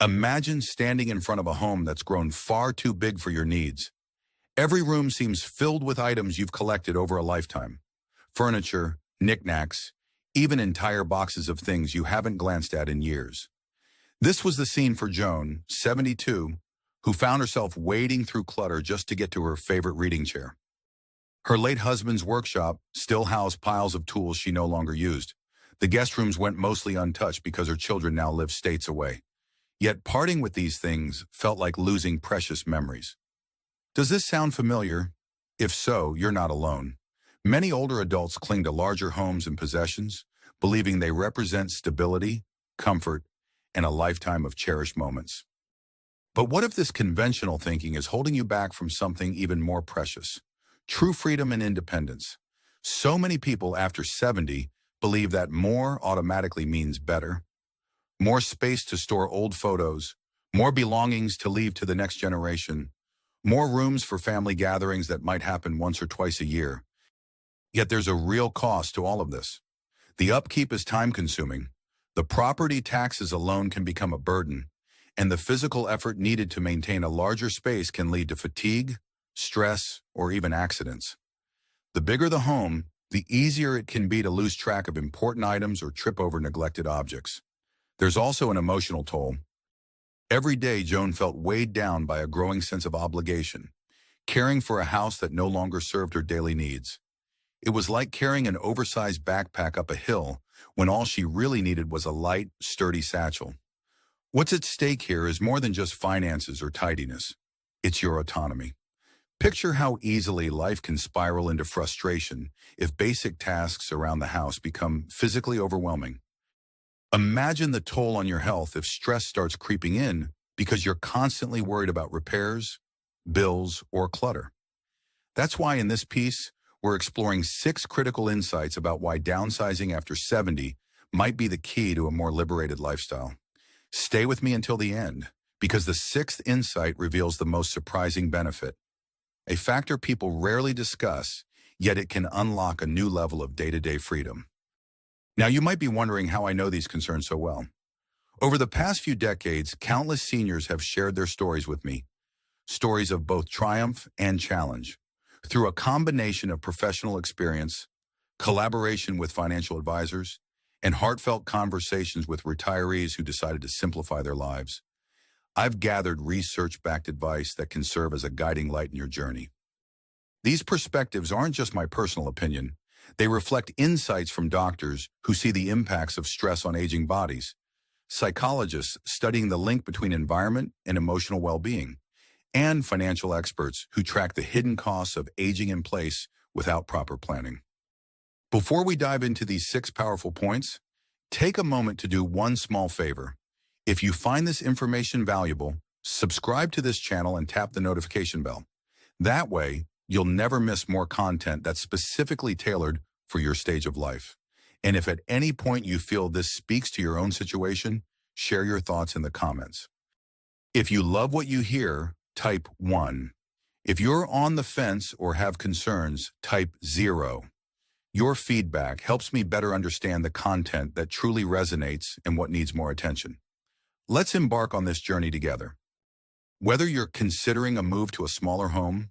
Imagine standing in front of a home that's grown far too big for your needs. Every room seems filled with items you've collected over a lifetime. Furniture, knickknacks, even entire boxes of things you haven't glanced at in years. This was the scene for Joan, 72, who found herself wading through clutter just to get to her favorite reading chair. Her late husband's workshop still housed piles of tools she no longer used. The guest rooms went mostly untouched because her children now lived states away. Yet parting with these things felt like losing precious memories. Does this sound familiar? If so, you're not alone. Many older adults cling to larger homes and possessions, believing they represent stability, comfort, and a lifetime of cherished moments. But what if this conventional thinking is holding you back from something even more precious? True freedom and independence. So many people after 70 believe that more automatically means better. More space to store old photos, more belongings to leave to the next generation, more rooms for family gatherings that might happen once or twice a year. Yet there's a real cost to all of this. The upkeep is time-consuming. The property taxes alone can become a burden, and the physical effort needed to maintain a larger space can lead to fatigue, stress, or even accidents. The bigger the home, the easier it can be to lose track of important items or trip over neglected objects. There's also an emotional toll. Every day, Joan felt weighed down by a growing sense of obligation, caring for a house that no longer served her daily needs. It was like carrying an oversized backpack up a hill when all she really needed was a light, sturdy satchel. What's at stake here is more than just finances or tidiness. It's your autonomy. Picture how easily life can spiral into frustration if basic tasks around the house become physically overwhelming. Imagine the toll on your health if stress starts creeping in because you're constantly worried about repairs, bills, or clutter. That's why in this piece, we're exploring 6 critical insights about why downsizing after 70 might be the key to a more liberated lifestyle. Stay with me until the end, because the 6th insight reveals the most surprising benefit, a factor people rarely discuss, yet it can unlock a new level of day-to-day freedom. Now, you might be wondering how I know these concerns so well. Over the past few decades, countless seniors have shared their stories with me, stories of both triumph and challenge. Through a combination of professional experience, collaboration with financial advisors, and heartfelt conversations with retirees who decided to simplify their lives, I've gathered research-backed advice that can serve as a guiding light in your journey. These perspectives aren't just my personal opinion. They reflect insights from doctors who see the impacts of stress on aging bodies, psychologists studying the link between environment and emotional well-being, and financial experts who track the hidden costs of aging in place without proper planning. Before we dive into these 6 powerful points, take a moment to do one small favor. If you find this information valuable, subscribe to this channel and tap the notification bell. That way, you'll never miss more content that's specifically tailored for your stage of life. And if at any point you feel this speaks to your own situation, share your thoughts in the comments. If you love what you hear, type 1. If you're on the fence or have concerns, type 0. Your feedback helps me better understand the content that truly resonates and what needs more attention. Let's embark on this journey together. Whether you're considering a move to a smaller home,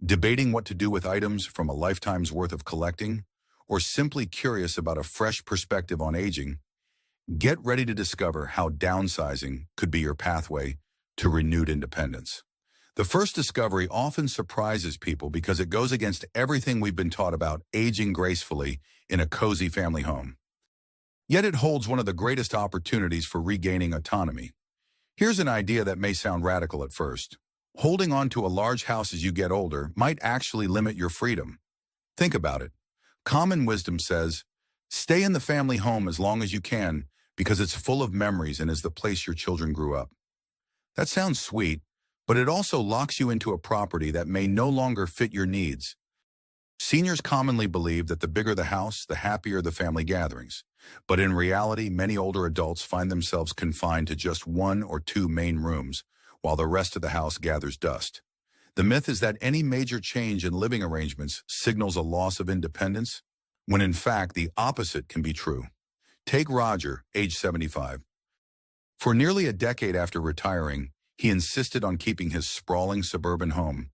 debating what to do with items from a lifetime's worth of collecting, or simply curious about a fresh perspective on aging, get ready to discover how downsizing could be your pathway to renewed independence. The first discovery often surprises people because it goes against everything we've been taught about aging gracefully in a cozy family home. Yet it holds one of the greatest opportunities for regaining autonomy. Here's an idea that may sound radical at first. Holding on to a large house as you get older might actually limit your freedom. Think about it. Common wisdom says, stay in the family home as long as you can because it's full of memories and is the place your children grew up. That sounds sweet, but it also locks you into a property that may no longer fit your needs. Seniors commonly believe that the bigger the house, the happier the family gatherings. But in reality, many older adults find themselves confined to just 1 or 2 main rooms, while the rest of the house gathers dust. The myth is that any major change in living arrangements signals a loss of independence, when in fact the opposite can be true. Take Roger, age 75. For nearly a decade after retiring, he insisted on keeping his sprawling suburban home.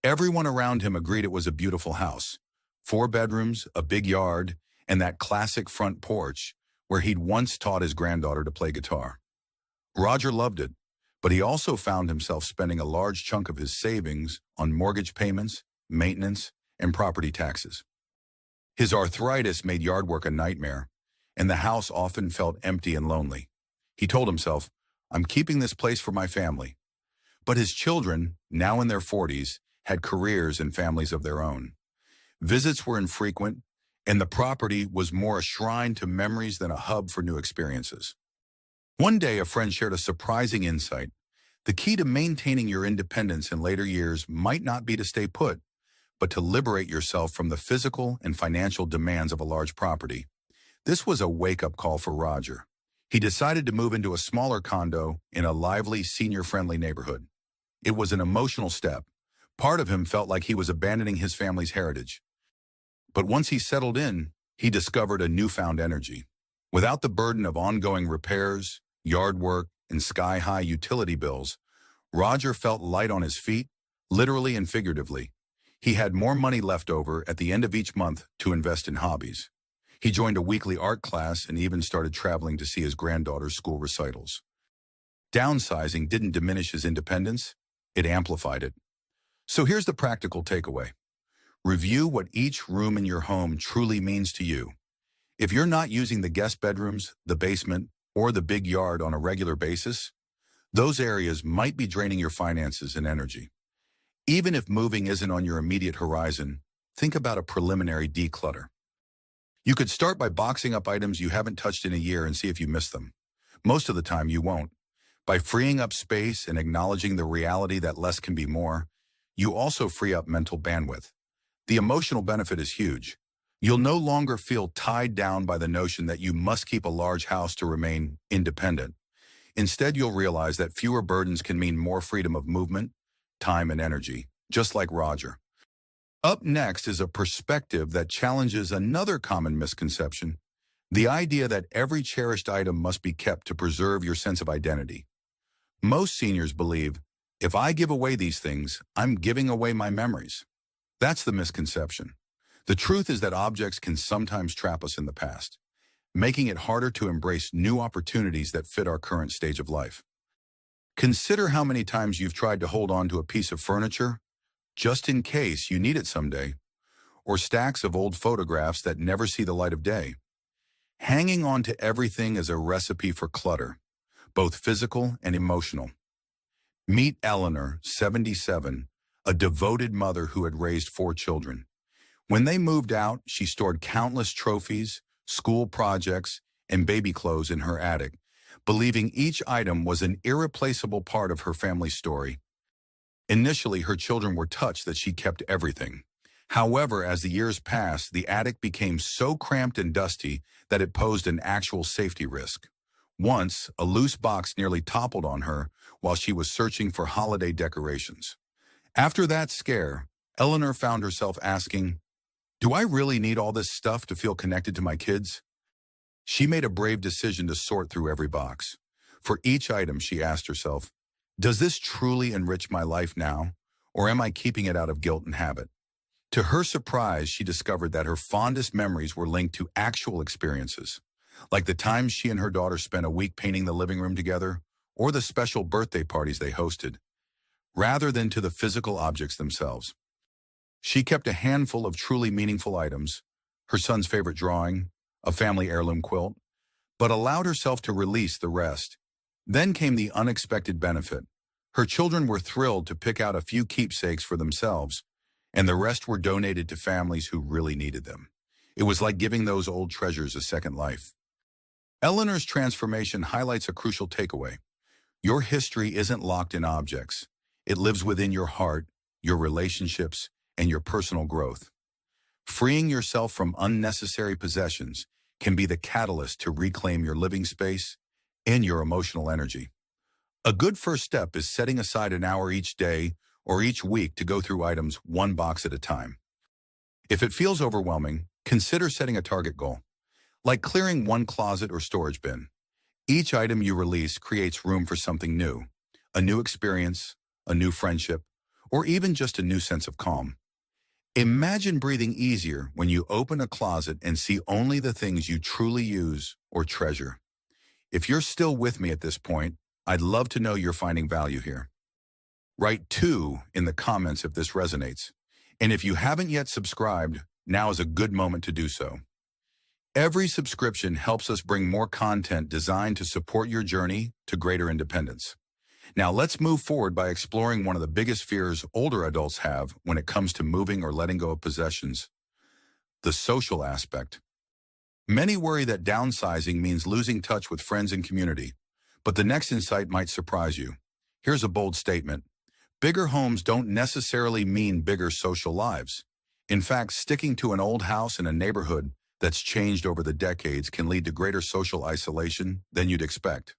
Everyone around him agreed it was a beautiful house. 4 bedrooms, a big yard, and that classic front porch where he'd once taught his granddaughter to play guitar. Roger loved it, but he also found himself spending a large chunk of his savings on mortgage payments, maintenance, and property taxes. His arthritis made yard work a nightmare, and the house often felt empty and lonely. He told himself, "I'm keeping this place for my family." But his children, now in their 40s, had careers and families of their own. Visits were infrequent, and the property was more a shrine to memories than a hub for new experiences. One day, a friend shared a surprising insight. The key to maintaining your independence in later years might not be to stay put, but to liberate yourself from the physical and financial demands of a large property. This was a wake-up call for Roger. He decided to move into a smaller condo in a lively, senior-friendly neighborhood. It was an emotional step. Part of him felt like he was abandoning his family's heritage. But once he settled in, he discovered a newfound energy. Without the burden of ongoing repairs, yard work, and sky-high utility bills, Roger felt light on his feet, literally and figuratively. He had more money left over at the end of each month to invest in hobbies. He joined a weekly art class and even started traveling to see his granddaughter's school recitals. Downsizing didn't diminish his independence, it amplified it. So here's the practical takeaway. Review what each room in your home truly means to you. If you're not using the guest bedrooms, the basement, or the big yard on a regular basis, those areas might be draining your finances and energy. Even if moving isn't on your immediate horizon, think about a preliminary declutter. You could start by boxing up items you haven't touched in a year and see if you miss them. Most of the time, you won't. By freeing up space and acknowledging the reality that less can be more, you also free up mental bandwidth. The emotional benefit is huge. You'll no longer feel tied down by the notion that you must keep a large house to remain independent. Instead, you'll realize that fewer burdens can mean more freedom of movement, time, and energy, just like Roger. Up next is a perspective that challenges another common misconception, the idea that every cherished item must be kept to preserve your sense of identity. Most seniors believe, if I give away these things, I'm giving away my memories. That's the misconception. The truth is that objects can sometimes trap us in the past, making it harder to embrace new opportunities that fit our current stage of life. Consider how many times you've tried to hold on to a piece of furniture just in case you need it someday, or stacks of old photographs that never see the light of day. Hanging on to everything is a recipe for clutter, both physical and emotional. Meet Eleanor, 77, a devoted mother who had raised 4 children. When they moved out, she stored countless trophies, school projects, and baby clothes in her attic, believing each item was an irreplaceable part of her family's story. Initially, her children were touched that she kept everything. However, as the years passed, the attic became so cramped and dusty that it posed an actual safety risk. Once, a loose box nearly toppled on her while she was searching for holiday decorations. After that scare, Eleanor found herself asking, "Do I really need all this stuff to feel connected to my kids?" She made a brave decision to sort through every box. For each item, she asked herself, does this truly enrich my life now, or am I keeping it out of guilt and habit? To her surprise, she discovered that her fondest memories were linked to actual experiences, like the times she and her daughter spent a week painting the living room together, or the special birthday parties they hosted, rather than to the physical objects themselves. She kept a handful of truly meaningful items, her son's favorite drawing, a family heirloom quilt, but allowed herself to release the rest. Then came the unexpected benefit. Her children were thrilled to pick out a few keepsakes for themselves, and the rest were donated to families who really needed them. It was like giving those old treasures a second life. Eleanor's transformation highlights a crucial takeaway. Your history isn't locked in objects. It lives within your heart, your relationships, and your personal growth. Freeing yourself from unnecessary possessions can be the catalyst to reclaim your living space and your emotional energy. A good first step is setting aside an hour each day or each week to go through items one box at a time. If it feels overwhelming, consider setting a target goal, like clearing one closet or storage bin. Each item you release creates room for something new, a new experience, a new friendship, or even just a new sense of calm. Imagine breathing easier when you open a closet and see only the things you truly use or treasure. If you're still with me at this point, I'd love to know you're finding value here. Write 2 in the comments if this resonates. And if you haven't yet subscribed, now is a good moment to do so. Every subscription helps us bring more content designed to support your journey to greater independence. Now let's move forward by exploring one of the biggest fears older adults have when it comes to moving or letting go of possessions: the social aspect. Many worry that downsizing means losing touch with friends and community, but the next insight might surprise you. Here's a bold statement: bigger homes don't necessarily mean bigger social lives. In fact, sticking to an old house in a neighborhood that's changed over the decades can lead to greater social isolation than you'd expect.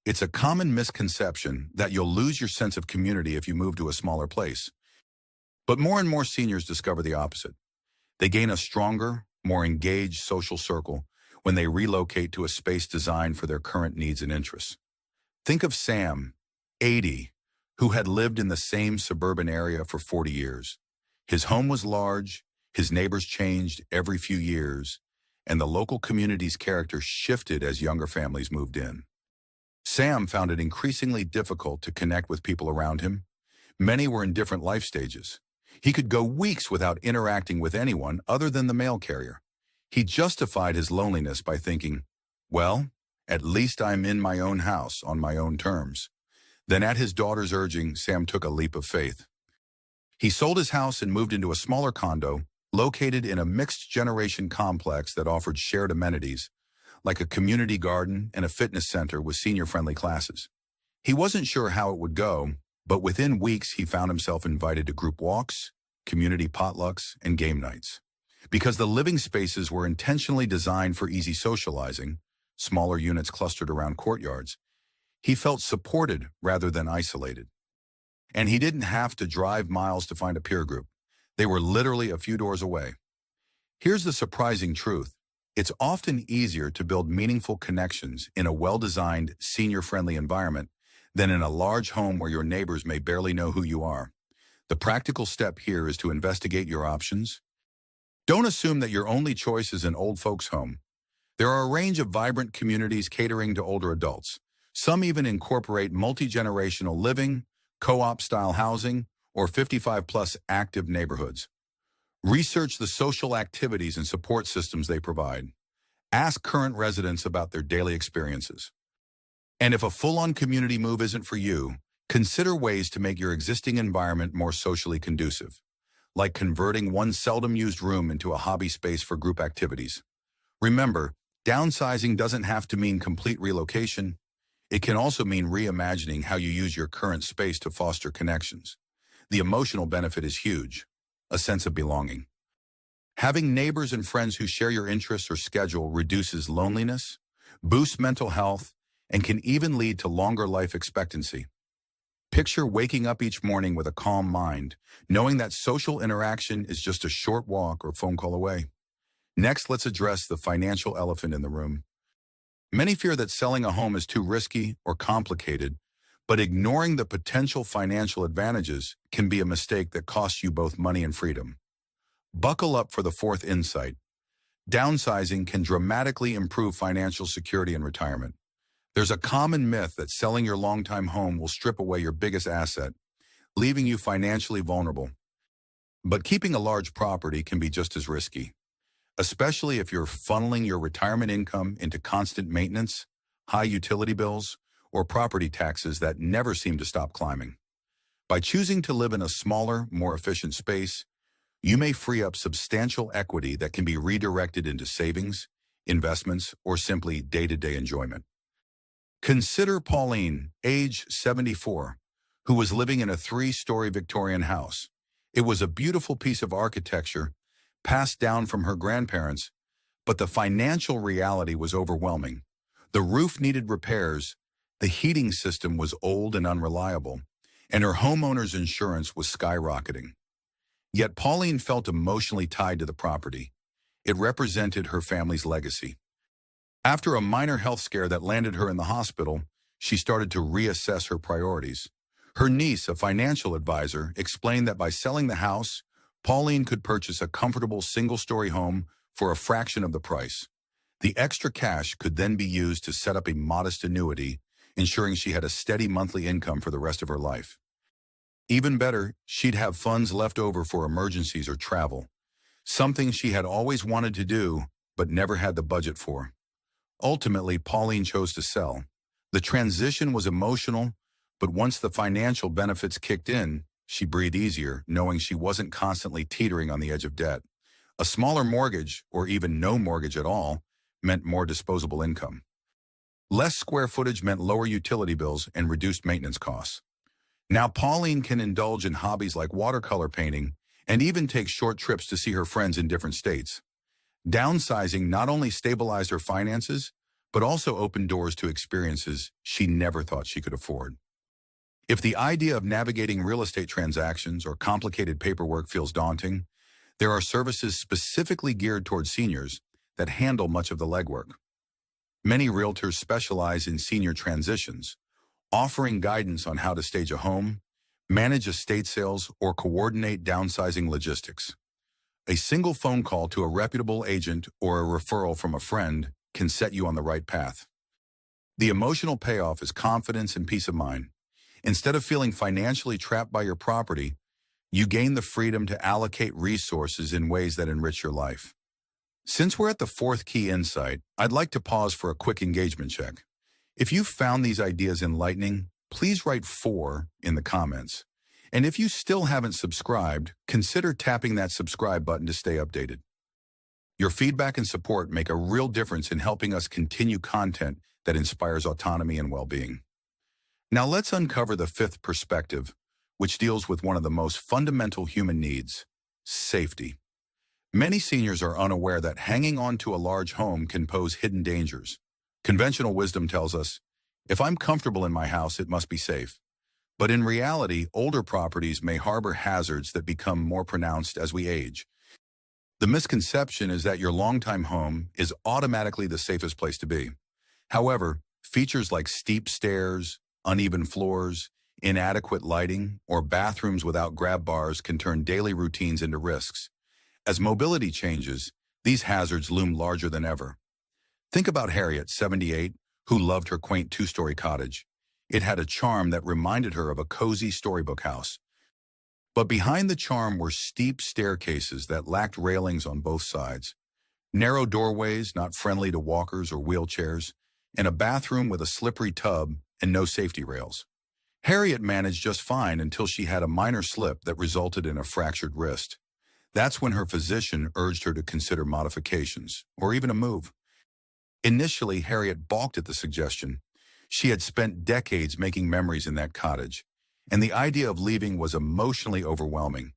It's a common misconception that you'll lose your sense of community if you move to a smaller place. But more and more seniors discover the opposite. They gain a stronger, more engaged social circle when they relocate to a space designed for their current needs and interests. Think of Sam, 80, who had lived in the same suburban area for 40 years. His home was large, his neighbors changed every few years, and the local community's character shifted as younger families moved in. Sam found it increasingly difficult to connect with people around him. Many were in different life stages. He could go weeks without interacting with anyone other than the mail carrier. He justified his loneliness by thinking, well, at least I'm in my own house on my own terms. Then at his daughter's urging, Sam took a leap of faith. He sold his house and moved into a smaller condo located in a mixed-generation complex that offered shared amenities, like a community garden and a fitness center with senior-friendly classes. He wasn't sure how it would go, but within weeks he found himself invited to group walks, community potlucks, and game nights. Because the living spaces were intentionally designed for easy socializing, smaller units clustered around courtyards, he felt supported rather than isolated. And he didn't have to drive miles to find a peer group. They were literally a few doors away. Here's the surprising truth. It's often easier to build meaningful connections in a well-designed, senior-friendly environment than in a large home where your neighbors may barely know who you are. The practical step here is to investigate your options. Don't assume that your only choice is an old folks' home. There are a range of vibrant communities catering to older adults. Some even incorporate multi-generational living, co-op-style housing, or 55-plus active neighborhoods. Research the social activities and support systems they provide. Ask current residents about their daily experiences. And if a full-on community move isn't for you, consider ways to make your existing environment more socially conducive, like converting one seldom-used room into a hobby space for group activities. Remember, downsizing doesn't have to mean complete relocation. It can also mean reimagining how you use your current space to foster connections. The emotional benefit is huge, a sense of belonging. Having neighbors and friends who share your interests or schedule reduces loneliness, boosts mental health, and can even lead to longer life expectancy. Picture waking up each morning with a calm mind, knowing that social interaction is just a short walk or phone call away. Next, let's address the financial elephant in the room. Many fear that selling a home is too risky or complicated, but ignoring the potential financial advantages can be a mistake that costs you both money and freedom. Buckle up for the fourth insight. Downsizing can dramatically improve financial security in retirement. There's a common myth that selling your longtime home will strip away your biggest asset, leaving you financially vulnerable. But keeping a large property can be just as risky, especially if you're funneling your retirement income into constant maintenance, high utility bills, or property taxes that never seem to stop climbing. By choosing to live in a smaller, more efficient space, you may free up substantial equity that can be redirected into savings, investments, or simply day-to-day enjoyment. Consider Pauline, age 74, who was living in a 3-story Victorian house. It was a beautiful piece of architecture passed down from her grandparents, but the financial reality was overwhelming. The roof needed repairs, the heating system was old and unreliable, and her homeowner's insurance was skyrocketing. Yet Pauline felt emotionally tied to the property. It represented her family's legacy. After a minor health scare that landed her in the hospital, she started to reassess her priorities. Her niece, a financial advisor, explained that by selling the house, Pauline could purchase a comfortable single-story home for a fraction of the price. The extra cash could then be used to set up a modest annuity, ensuring she had a steady monthly income for the rest of her life. Even better, she'd have funds left over for emergencies or travel, something she had always wanted to do but never had the budget for. Ultimately, Pauline chose to sell. The transition was emotional, but once the financial benefits kicked in, she breathed easier, knowing she wasn't constantly teetering on the edge of debt. A smaller mortgage, or even no mortgage at all, meant more disposable income. Less square footage meant lower utility bills and reduced maintenance costs. Now Pauline can indulge in hobbies like watercolor painting and even take short trips to see her friends in different states. Downsizing not only stabilized her finances, but also opened doors to experiences she never thought she could afford. If the idea of navigating real estate transactions or complicated paperwork feels daunting, there are services specifically geared towards seniors that handle much of the legwork. Many realtors specialize in senior transitions, offering guidance on how to stage a home, manage estate sales, or coordinate downsizing logistics. A single phone call to a reputable agent or a referral from a friend can set you on the right path. The emotional payoff is confidence and peace of mind. Instead of feeling financially trapped by your property, you gain the freedom to allocate resources in ways that enrich your life. Since we're at the fourth key insight, I'd like to pause for a quick engagement check. If you found these ideas enlightening, please write 4 in the comments. And if you still haven't subscribed, consider tapping that subscribe button to stay updated. Your feedback and support make a real difference in helping us continue content that inspires autonomy and well-being. Now let's uncover the 5th perspective, which deals with one of the most fundamental human needs: safety. Many seniors are unaware that hanging on to a large home can pose hidden dangers. Conventional wisdom tells us, if I'm comfortable in my house, it must be safe. But in reality, older properties may harbor hazards that become more pronounced as we age. The misconception is that your longtime home is automatically the safest place to be. However, features like steep stairs, uneven floors, inadequate lighting, or bathrooms without grab bars can turn daily routines into risks. As mobility changes, these hazards loom larger than ever. Think about Harriet, 78, who loved her quaint 2-story cottage. It had a charm that reminded her of a cozy storybook house. But behind the charm were steep staircases that lacked railings on both sides, narrow doorways not friendly to walkers or wheelchairs, and a bathroom with a slippery tub and no safety rails. Harriet managed just fine until she had a minor slip that resulted in a fractured wrist. That's when her physician urged her to consider modifications, or even a move. Initially, Harriet balked at the suggestion. She had spent decades making memories in that cottage, and the idea of leaving was emotionally overwhelming.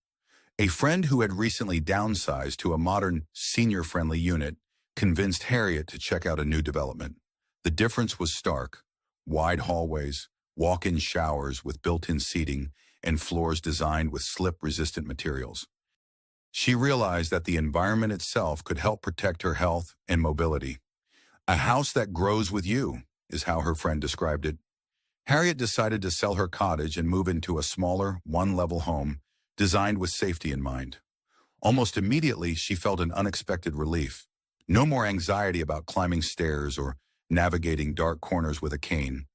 A friend who had recently downsized to a modern, senior-friendly unit convinced Harriet to check out a new development. The difference was stark: wide hallways, walk-in showers with built-in seating, and floors designed with slip-resistant materials. She realized that the environment itself could help protect her health and mobility. A house that grows with you, is how her friend described it. Harriet decided to sell her cottage and move into a smaller, one-level home designed with safety in mind. Almost immediately, she felt an unexpected relief. No more anxiety about climbing stairs or navigating dark corners with a cane.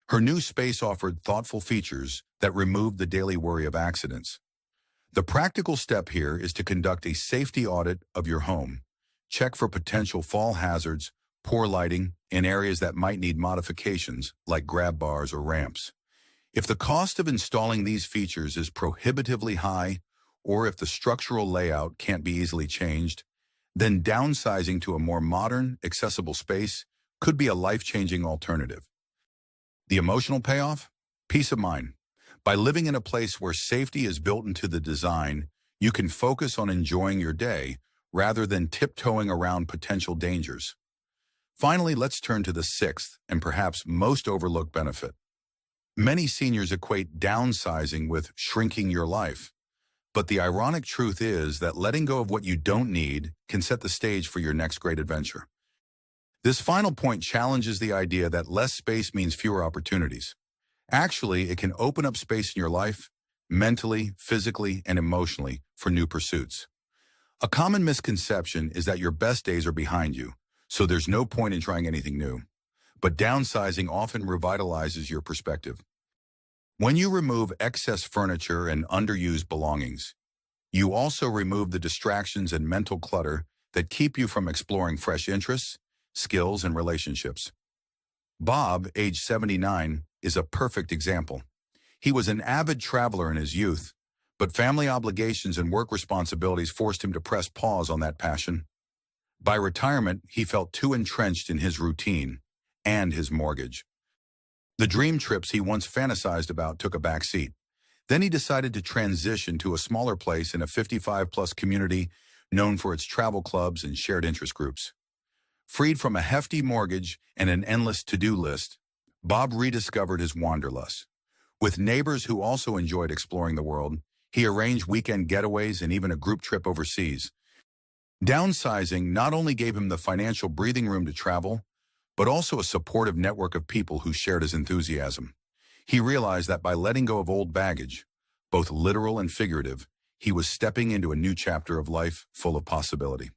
Her new space offered thoughtful features that removed the daily worry of accidents. The practical step here is to conduct a safety audit of your home. Check for potential fall hazards, poor lighting, and areas that might need modifications, like grab bars or ramps. If the cost of installing these features is prohibitively high, or if the structural layout can't be easily changed, then downsizing to a more modern, accessible space could be a life-changing alternative. The emotional payoff? Peace of mind. By living in a place where safety is built into the design, you can focus on enjoying your day rather than tiptoeing around potential dangers. Finally, let's turn to the 6th and perhaps most overlooked benefit. Many seniors equate downsizing with shrinking your life. But the ironic truth is that letting go of what you don't need can set the stage for your next great adventure. This final point challenges the idea that less space means fewer opportunities. Actually, it can open up space in your life, mentally, physically, and emotionally, for new pursuits. A common misconception is that your best days are behind you, so there's no point in trying anything new. But downsizing often revitalizes your perspective. When you remove excess furniture and underused belongings, you also remove the distractions and mental clutter that keep you from exploring fresh interests, skills, and relationships. Bob, age 79, is a perfect example. He was an avid traveler in his youth, but family obligations and work responsibilities forced him to press pause on that passion. By retirement, he felt too entrenched in his routine and his mortgage. The dream trips he once fantasized about took a back seat. Then he decided to transition to a smaller place in a 55-plus community known for its travel clubs and shared interest groups. Freed from a hefty mortgage and an endless to-do list, Bob rediscovered his wanderlust. With neighbors who also enjoyed exploring the world, he arranged weekend getaways and even a group trip overseas. Downsizing not only gave him the financial breathing room to travel, but also a supportive network of people who shared his enthusiasm. He realized that by letting go of old baggage, both literal and figurative, he was stepping into a new chapter of life full of possibility.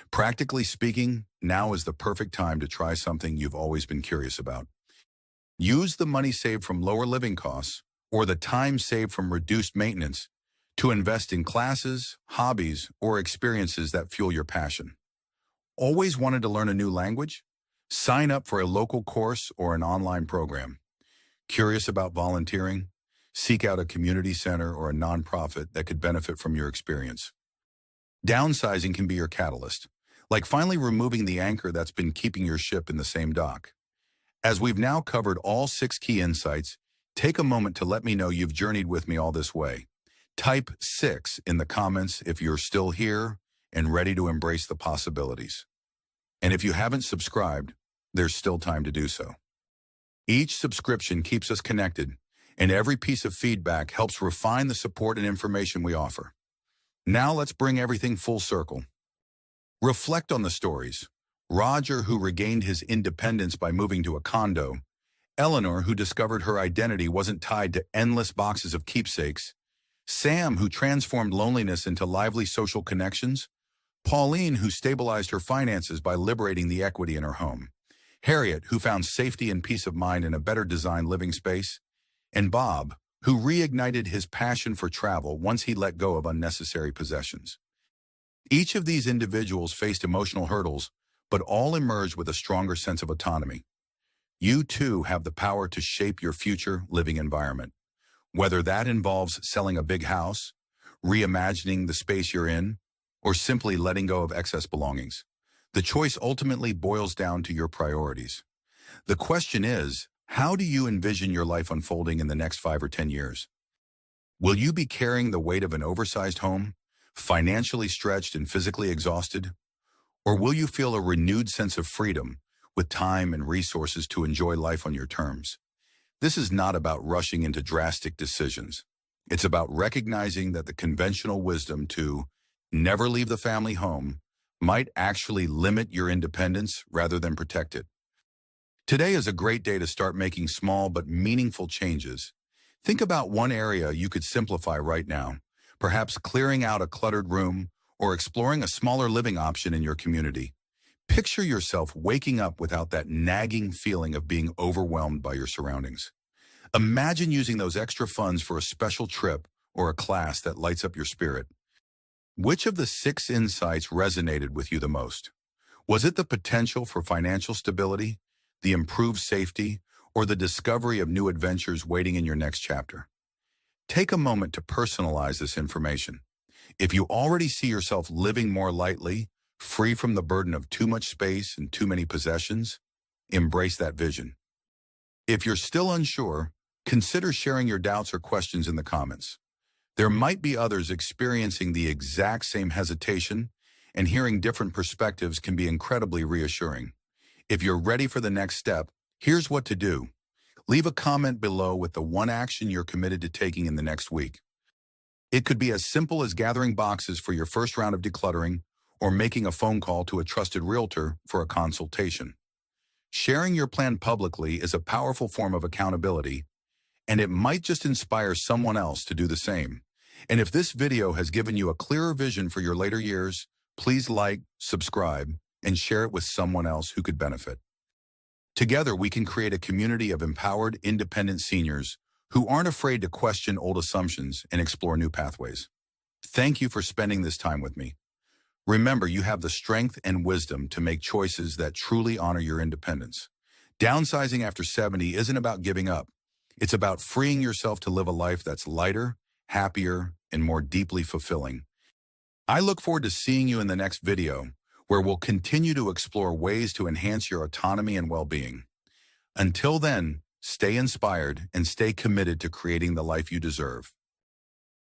Practically speaking, now is the perfect time to try something you've always been curious about. Use the money saved from lower living costs or the time saved from reduced maintenance to invest in classes, hobbies, or experiences that fuel your passion. Always wanted to learn a new language? Sign up for a local course or an online program. Curious about volunteering? Seek out a community center or a nonprofit that could benefit from your experience. Downsizing can be your catalyst, like finally removing the anchor that's been keeping your ship in the same dock. As we've now covered all 6 key insights, take a moment to let me know you've journeyed with me all this way. Type 6 in the comments if you're still here and ready to embrace the possibilities. And if you haven't subscribed, there's still time to do so. Each subscription keeps us connected, and every piece of feedback helps refine the support and information we offer. Now let's bring everything full circle. Reflect on the stories. Roger, who regained his independence by moving to a condo, Eleanor, who discovered her identity wasn't tied to endless boxes of keepsakes, Sam, who transformed loneliness into lively social connections, Pauline, who stabilized her finances by liberating the equity in her home, Harriet, who found safety and peace of mind in a better designed living space, and Bob, who reignited his passion for travel once he let go of unnecessary possessions. Each of these individuals faced emotional hurdles, but all emerged with a stronger sense of autonomy. You too have the power to shape your future living environment. Whether that involves selling a big house, reimagining the space you're in, or simply letting go of excess belongings, the choice ultimately boils down to your priorities. The question is, how do you envision your life unfolding in the next 5 or 10 years? Will you be carrying the weight of an oversized home, financially stretched and physically exhausted? Or will you feel a renewed sense of freedom with time and resources to enjoy life on your terms? This is not about rushing into drastic decisions. It's about recognizing that the conventional wisdom to never leave the family home might actually limit your independence rather than protect it. Today is a great day to start making small but meaningful changes. Think about one area you could simplify right now, perhaps clearing out a cluttered room or exploring a smaller living option in your community. Picture yourself waking up without that nagging feeling of being overwhelmed by your surroundings. Imagine using those extra funds for a special trip or a class that lights up your spirit. Which of the 6 insights resonated with you the most? Was it the potential for financial stability, the improved safety, or the discovery of new adventures waiting in your next chapter? Take a moment to personalize this information. If you already see yourself living more lightly, free from the burden of too much space and too many possessions, embrace that vision. If you're still unsure, consider sharing your doubts or questions in the comments. There might be others experiencing the exact same hesitation, and hearing different perspectives can be incredibly reassuring. If you're ready for the next step, here's what to do. Leave a comment below with the one action you're committed to taking in the next week. It could be as simple as gathering boxes for your first round of decluttering or making a phone call to a trusted realtor for a consultation. Sharing your plan publicly is a powerful form of accountability, and it might just inspire someone else to do the same. And if this video has given you a clearer vision for your later years, please like, subscribe, and share it with someone else who could benefit. Together, we can create a community of empowered, independent seniors who aren't afraid to question old assumptions and explore new pathways. Thank you for spending this time with me. Remember, you have the strength and wisdom to make choices that truly honor your independence. Downsizing after 70 isn't about giving up. It's about freeing yourself to live a life that's lighter, happier, and more deeply fulfilling. I look forward to seeing you in the next video, where we'll continue to explore ways to enhance your autonomy and well-being. Until then, stay inspired and stay committed to creating the life you deserve.